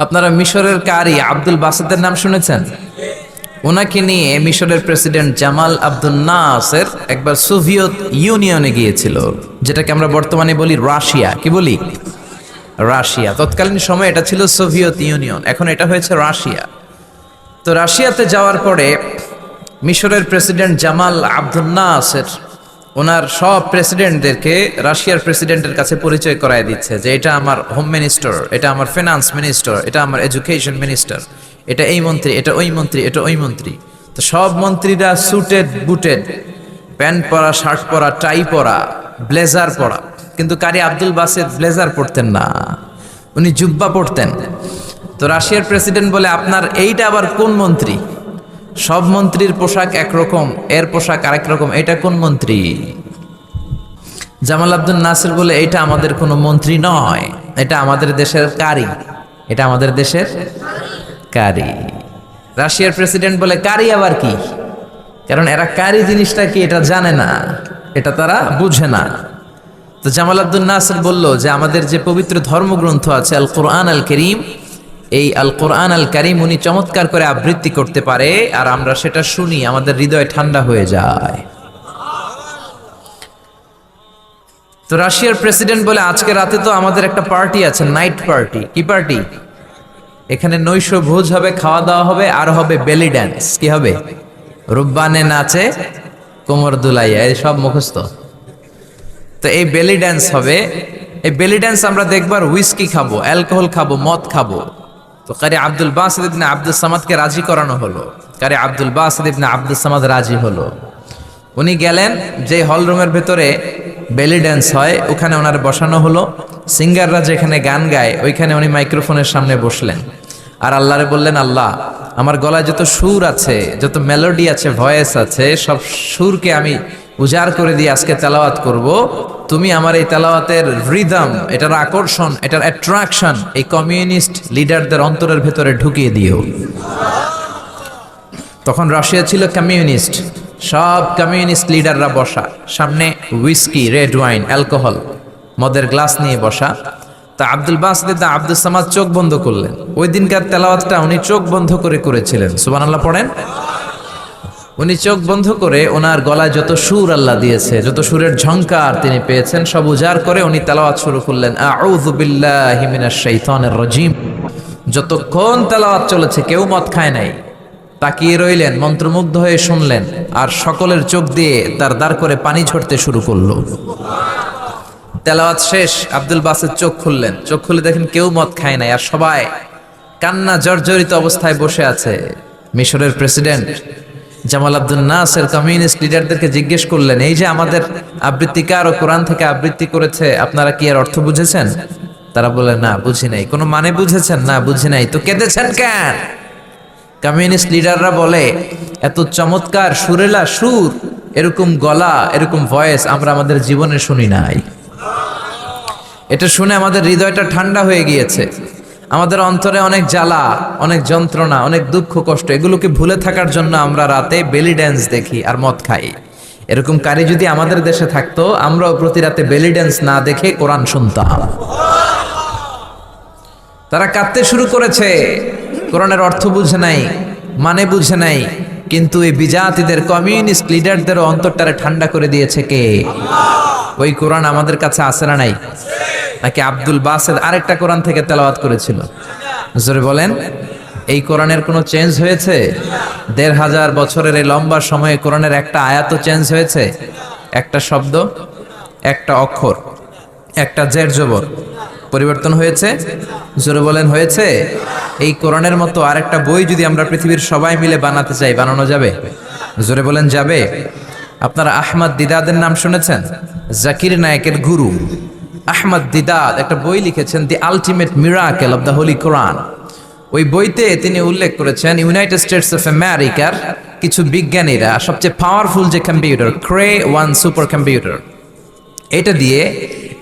আপনারা মিশরের কারি আব্দুল বাসেতের নাম শুনেছেন? ওনাকে নিয়ে মিশরের প্রেসিডেন্ট জামাল আব্দুল নাসের একবার সোভিয়েত ইউনিয়নে গিয়েছিল, যেটাকে আমরা বর্তমানে বলি রাশিয়া। কি বলি? রাশিয়া। তৎকালীন সময় এটা ছিল সোভিয়েত ইউনিয়ন, এখন এটা হয়েছে রাশিয়া। তো রাশিয়াতে যাওয়ার পরে মিশরের প্রেসিডেন্ট জামাল আব্দুল নাসের ওনার সব প্রেসিডেন্টদেরকে রাশিয়ার প্রেসিডেন্টের কাছে পরিচয় করায় দিচ্ছে যে এটা আমার হোম মিনিস্টার, এটা আমার ফিনান্স মিনিস্টার, এটা আমার এডুকেশন মিনিস্টার, এটা এই মন্ত্রী, এটা ওই মন্ত্রী, এটা ওই মন্ত্রী। তো সব মন্ত্রীরা সুটেড বুটেড, প্যান্ট পরা, শার্ট পরা, টাই পরা, ব্লেজার পরা। কিন্তু কারি আব্দুল বাসেত ব্লেজার পরতেন না, উনি জুব্বা পরতেন। তো রাশিয়ার প্রেসিডেন্ট বলে, আপনার এইটা আবার কোন মন্ত্রী? সব মন্ত্রীর পোশাক একরকম, এর পোশাক আরেক রকম, এটা কোন মন্ত্রী? জামাল আব্দুল নাসির বলে, এটা আমাদের কোনো মন্ত্রী নয়, এটা আমাদের দেশের কারি, এটা আমাদের দেশের কারি। রাশিয়ার প্রেসিডেন্ট বলে, কারি আবার কি? কারণ এরা কারি জিনিসটা কি এটা জানে না, এটা তারা বুঝে না। তো জামাল আব্দুল নাসির বলল যে আমাদের যে পবিত্র ধর্মগ্রন্থ আছে আল কোরআন আল করিম, এই আল কোরআন আল কারিম উনি চমৎকার করে আবৃত্তি করতে পারে, আর আমরা সেটা শুনি, আমাদের হৃদয় ঠান্ডা হয়ে যায়। তো রাশিয়ার প্রেসিডেন্ট বলে, আজকে রাতে তো আমাদের একটা পার্টি আছে, নাইট পার্টি। কি পার্টি? এখানে নৈশ ভোজ হবে, খাওয়া দাওয়া হবে, আর হবে বেলি ড্যান্স। কি হবে? রুব্বানে নাচে কোমর দুলাইয়া, এই সব মুখস্থ। তো এই বেলি ড্যান্স হবে, এই বেলি ড্যান্স আমরা দেখবার, হুইস্কি খাবো, অ্যালকোহল খাবো, মদ খাবো। তো কারি আব্দুল বাসিত ইবনে আব্দুস সামাদকে রাজি করানো হলো। কারি আব্দুল বাসিত ইবনে আব্দুস সামাদ রাজি হলো। উনি গেলেন, যে হল রুমের ভেতরে বেলি ড্যান্স হয় ওখানে ওনার বসানো হলো। সিঙ্গাররা যেখানে গান গায় ওইখানে উনি মাইক্রোফোনের সামনে বসলেন, আর আল্লাহরে বললেন, আল্লাহ আমার গলায় যত সুর আছে, যত মেলোডি আছে, ভয়েস আছে, সব সুরকে আমি উজাড় করে দিয়ে আজকে তেলাওয়াত করব। তুমি আমার এই তেলাওয়াতের রিদম, এটার আকর্ষণ, এটার অ্যাট্রাকশন এই কমিউনিস্ট লিডারদের অন্তরের ভেতরে ঢুকিয়ে দিও। তখন রাশিয়া ছিল কমিউনিস্ট, সব কমিউনিস্ট লিডাররা বসা, সামনে হুইস্কি, রেড ওয়াইন, অ্যালকোহল, মদের গ্লাস নিয়ে বসা। তা আব্দুল বাসিত আব্দুস সামাদ চোখ বন্ধ করলেন। ওই দিনকার তেলাওয়াতটা উনি চোখ বন্ধ করে করেছিলেন। সুবহানাল্লাহ পড়েন। উনি চোখ বন্ধ করে ওনার গলায় যত সুর আল্লাহ দিয়েছে, যত সুরের ঝংকার তিনি পেয়েছেন, সব উজাড় করে উনি তেলাওয়াত শুরু করলেন, আউযু বিল্লাহি মিনাশ শাইতানির রাজিম। যতক্ষণ তেলাওয়াত চলেছে কেউ মদ খায় নাই, তাকিয়ে রইলেন, মন্ত্রমুগ্ধ হয়ে শুনলেন, আর সকলের চোখ দিয়ে দার দার করে পানি ঝরতে শুরু করলো। তেলাওয়াত শেষ, আব্দুল বাসিত চোখ খুললেন, চোখ খুলে দেখেন কেউ মদ খায় নাই, আর সবাই কান্না জর্জরিত অবস্থায় বসে আছে। মিশরের প্রেসিডেন্ট জামাল আব্দুল নাসের কমিউনিস্ট লিডারদেরকে জিজ্ঞেস করলেন, এই যে আমাদের আবৃত্তিকার ও কোরআন থেকে আবৃত্তি করেছে, আপনারা কি এর অর্থ বুঝেছেন? তারা বলে, না বুঝি নাই। কোনো মানে বুঝেছেন? না বুঝি নাই। তো কেঁদেছেন কেন? কমিউনিস্ট লিডাররা বলে, এত চমৎকার সুরেলা সুর, এরকম গলা, এরকম ভয়েস আমরা আমাদের জীবনে শুনি নাই। এটা শুনে আমাদের হৃদয়টা ঠান্ডা হয়ে গিয়েছে, আমাদের অন্তরে অনেক জ্বালা, অনেক যন্ত্রণা, অনেক দুঃখ কষ্ট, এগুলোকে ভুলে থাকার জন্য আমরা রাতে বেলি ড্যান্স দেখি আর মদ খাই। এরকম কারি যদি আমাদের দেশে থাকতো, আমরাও প্রতি রাতে বেলি ড্যান্স না দেখে কোরআন শুনতাম। তারা কাঁদতে শুরু করেছে, কোরআনের অর্থ বুঝে নাই, মানে বুঝে নাই, কিন্তু এই বিজাতিদের কমিউনিস্ট লিডারদেরও অন্তরটারে ঠান্ডা করে দিয়েছে কে? ওই কোরআন আমাদের কাছে আছে না নাই? নাকি আব্দুল বাসিত আরেকটা কোরআন থেকে তেলাওয়াত করেছিল? জোরে বলেন। এই কোরআনের কোনো চেঞ্জ হয়েছে? ১৫০০ বছরের এই লম্বা সময়ে কোরআনের একটা আয়াতও চেঞ্জ হয়েছে? একটা শব্দ, একটা অক্ষর, একটা জের জবর পরিবর্তন হয়েছে? জোরে বলেন, হয়েছে? এই কোরআনের মতো আরেকটা বই যদি আমরা পৃথিবীর সবাই মিলে বানাতে চাই, বানানো যাবে? জোরে বলেন, যাবে? আপনারা আহমদ দিদাদের নাম শুনেছেন? জাকির নায়েকের গুরু আহমদ দিদাদ একটা বই লিখেছেন, the ultimate miracle of the holy Quran. ওই বইতে তিনি উল্লেখ করেছেন, ইউনাইটেড স্টেটস অফ আমেরিকার কিছু বিজ্ঞানীরা সবচেয়ে পাওয়ারফুল যে কম্পিউটার, ক্রে-1 সুপার কম্পিউটার, এটা দিয়ে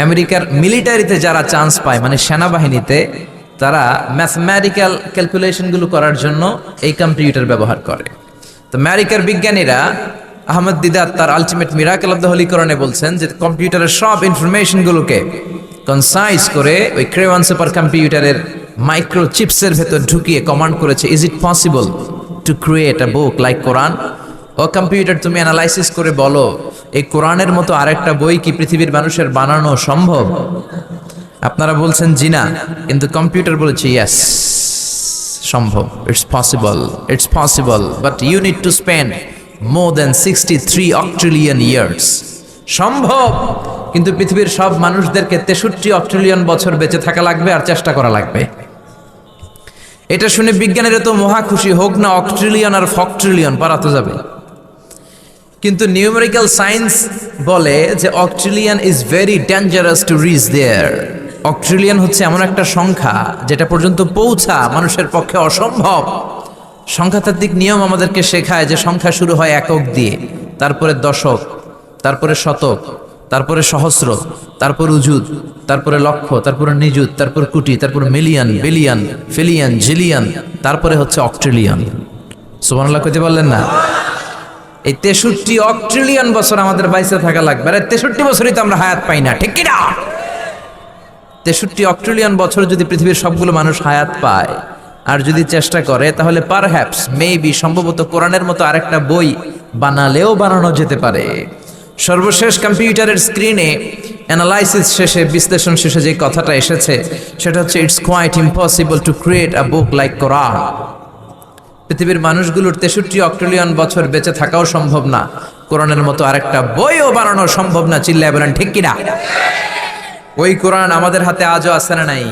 আমেরিকার মিলিটারিতে যারা চান্স পায়, মানে সেনাবাহিনীতে, তারা ম্যাথমেটিক্যাল ক্যালকুলেশনগুলো করার জন্য এই কম্পিউটার ব্যবহার করে। তো আমেরিকার বিজ্ঞানীরা আহমদ দিদাত তার ultimate miracle of the Holi কোরআনে বলছেন যে কম্পিউটারের সব ইনফরমেশনগুলোকে কনসাইজ করে ওই ক্রে-1 সুপার কম্পিউটারের মাইক্রোচিপসের ভেতর ঢুকিয়ে কমান্ড করেছে, is it possible to create a book like Quran? ও কম্পিউটার, তুমি অ্যানালাইসিস করে বলো এই কোরআনের মতো আরেকটা বই কি পৃথিবীর মানুষের বানানো সম্ভব? আপনারা বলছেন জি না, কিন্তু কম্পিউটার বলেছে ইয়েস, সম্ভব। It's possible, but you need to spend more than 63 octillion years. সম্ভব, কিন্তু পৃথিবীর সব মানুষদেরকে 63 অক্ট্রিলিয়ন বছর বেঁচে থাকা লাগবে আর চেষ্টা করা লাগবে। এটা শুনে বিজ্ঞানীরা তো মহা খুশি, হোক না অক্ট্রিলিয়ন আর ফক্ট্রিলিয়ন, পারা তো যাবে। কিন্তু নিউমেরিক্যাল সায়েন্স বলে যে octillion is very dangerous to reach there. Octillion হচ্ছে এমন একটা সংখ্যা যেটা পর্যন্ত পৌঁছা মানুষের পক্ষে অসম্ভব। সংখ্যাতাত্ত্বিক নিয়ম আমাদেরকে শেখায় যে সংখ্যা শুরু হয় একক দিয়ে, তারপরে দশক, তারপরে শতক, তারপরে সহস্র, তারপর উজুদ, তারপরে লক্ষ, তারপরে নিযুত, তারপর কোটি, তারপর মিলিয়ন, বিলিয়ন, ফিলিয়ন, জিলিয়ন, তারপরে হচ্ছে অক্ট্রিলিয়ন। সুবহানাল্লাহ কইতে পারলেন না? এই 63 অক্ট্রিলিয়ন বছর আমাদের বাইসে থাকা লাগবে। আর 63 বছরই তো আমরা হায়াত পাই না, ঠিক কি না? 63 অক্ট্রিলিয়ন বছর যদি পৃথিবীর সবগুলো মানুষ হায়াত পায় আর যদি চেষ্টা করে, তাহলে পারহ্যাপস, মেবি, সম্ভবত কোরআনের মতো আরেকটা বই বানালেও বানানো যেতে পারে। সর্বশেষ কম্পিউটারের স্ক্রিনে অ্যানালাইসিস শেষে, বিশ্লেষণ শেষে যে কথাটা এসেছে সেটা হচ্ছে, it's quite impossible to create a book like Quran. পৃথিবীর মানুষগুলোর 63 অক্ট্রিলিয়ন বছর বেঁচে থাকাও সম্ভব না, কোরআনের মতো আরেকটা বইও বানানো সম্ভব না। চিল্লায় বলেন ঠিক কিনা? ওই কোরআন আমাদের হাতে আজও আছে না নাই?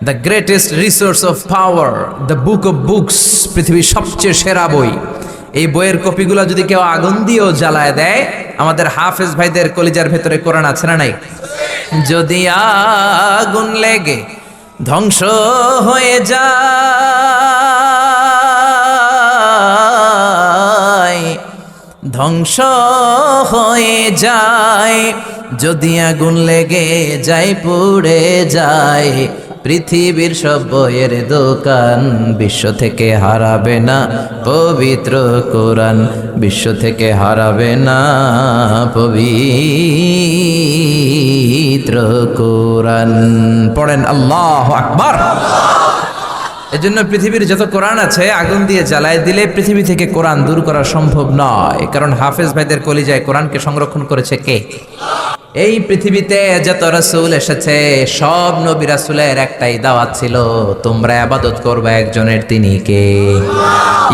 The greatest resource of power, the book of books, পৃথিবীর সবচেয়ে সেরা বই। এই বইয়ের কপিগুলো যদি কেউ আগুন দিয়েও জ্বালায় দেয়, আমাদের হাফেজ ভাইদের কলিজার ভেতরে কোরআন আছে না নাই? যদি আগুন লেগে ধ্বংস হয়ে যায়, ধ্বংস হয়ে যায়, যদি আগুন লেগে যায়, পুড়ে যায় পৃথিবীর সব বইয়ের দোকান, বিশ্ব থেকে হারাবে না পবিত্র কোরআন, বিশ্ব থেকে হারাবে না পবিত্র কোরআন। পড়েন আল্লাহু আকবার। এজন্য পৃথিবীর যত কোরআন আছে আগুন দিয়ে জ্বালায় দিলে পৃথিবী থেকে কোরআন দূর করা সম্ভব নয়, কারণ হাফেজ ভাইদের কলিজায় কোরআনকে সংরক্ষণ করেছে কে? এই পৃথিবীতে যত রাসূল এসেছে, সব নবী রাসূলের একটাই দাওয়াত ছিল, তোমরা ইবাদত করবে একজনের, তিনি কে?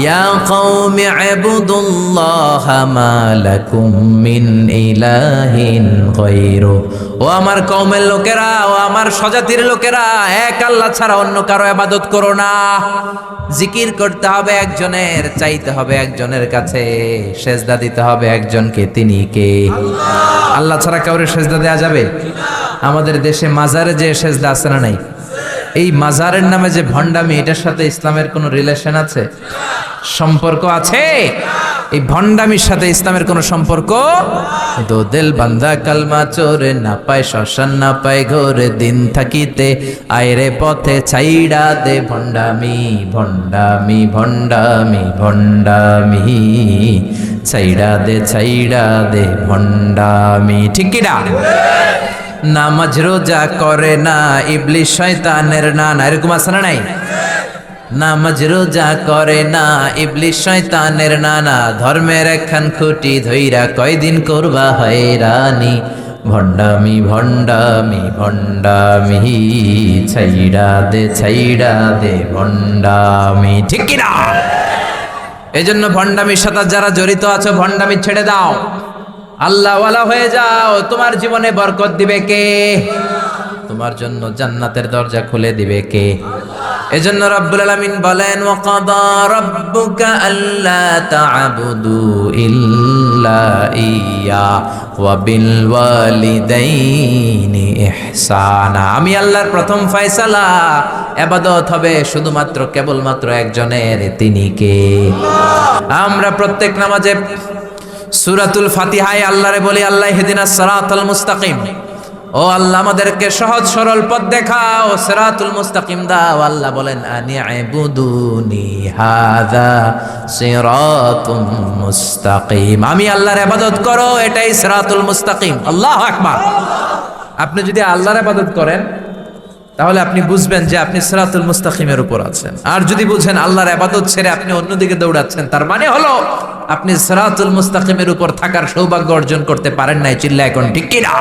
ইয়া কওমি ইবুদুল্লাহা মা লাকুম মিন ইলাহিন গায়রু। ও আমার কওমের লোকেরা, ও আমার স্বজাতির লোকেরা, এক আল্লাহ ছাড়া অন্য কারো ইবাদত করো না। জিকির করতে হবে একজনের, চাইতে হবে একজনের কাছে, সেজদা দিতে হবে একজনকে, তিনি কে? আল্লাহ ছাড়া কাউরে সেজদা দেয়া যাবে? আমাদের দেশে মাজারে যে সেজদা আছে না নাই? এই মাজারের নামে যে ভণ্ডামি, এটার সাথে ইসলামের কোনো রিলেশন আছে? সম্পর্ক আছে? এই ভণ্ডামির সাথে ইসলামের কোনো সম্পর্ক? দো দিল বান্দা কালমা চোরে, না পায় শ্মশান, না পায় ঘরে, দিন থাকিতে আয়রে পথে ছাইড়া দে ভণ্ডামি, ভণ্ডামি, ভণ্ডামি, ভণ্ডামি, ছাইড়া দে ভণ্ডামি, ঠিক কি না? নামাজ রোজা করে না, ইবলিশ শয়তানের নানা, এরকম আছে না নাই? নামাজ রোজা করে না, ইবলিশ শয়তানের নানা, ধর্মের একখান খুঁটি ধইরা কয়দিন করবা হয়রানি, ভণ্ডামি, ভণ্ডামি, ভণ্ডামি, ছাইড়া দে ভণ্ডামি, ঠিক কি না? এই জন্য ভণ্ডামির সাথে যারা জড়িত আছো, ভণ্ডামি ছেড়ে দাও, আল্লাহওয়ালা হয়ে যাও। তোমার জীবনে বরকত দিবে কে? তোমার জন্য জান্নাতের দরজা খুলে দিবে কে? এজন্য রব্বুল আলামিন বলেন, ওয়া কাদা রাব্বুকা আল্লা তা'বুদু ইল্লা ইয়্যা ওয়া বিল ওয়ালিদাইনি ইহসানা। আমি আল্লাহর প্রথম ফয়সালা, ইবাদত হবে শুধুমাত্র কেবলমাত্র একজনের, তিনি কে? আমরা প্রত্যেক নামাজে সূরাতুল ফাতিহায় আল্লাহরে বলি, আল্লাহ ইহদিনাস সিরাতাল মুস্তাকিম, ও আল্লাহ আমাদেরকে সহজ সরল পথ দেখাও, সিরাতুল মুস্তাকিম দাও। আল্লাহ বলেন, আনি'বুদুনি হাযা সিরাতুম মুস্তাকিম, আমি আল্লাহর ইবাদত করো, এটাই সিরাতুল মুস্তাকিম। আল্লাহু আকবার। আপনি যদি আল্লাহর ইবাদত করেন, তাহলে আপনি বুঝবেন যে আপনি সিরাতুল মুস্তাকিমের উপর আছেন। আর যদি বুঝেন আল্লাহর ইবাদত ছেড়ে আপনি অন্যদিকে দৌড়াচ্ছেন, তার মানে হলো আপনি সিরাতুল মুস্তাকিমের উপর থাকার সৌভাগ্য অর্জন করতে পারেন নাই। চিল্লায় এখন ঠিক কিনা?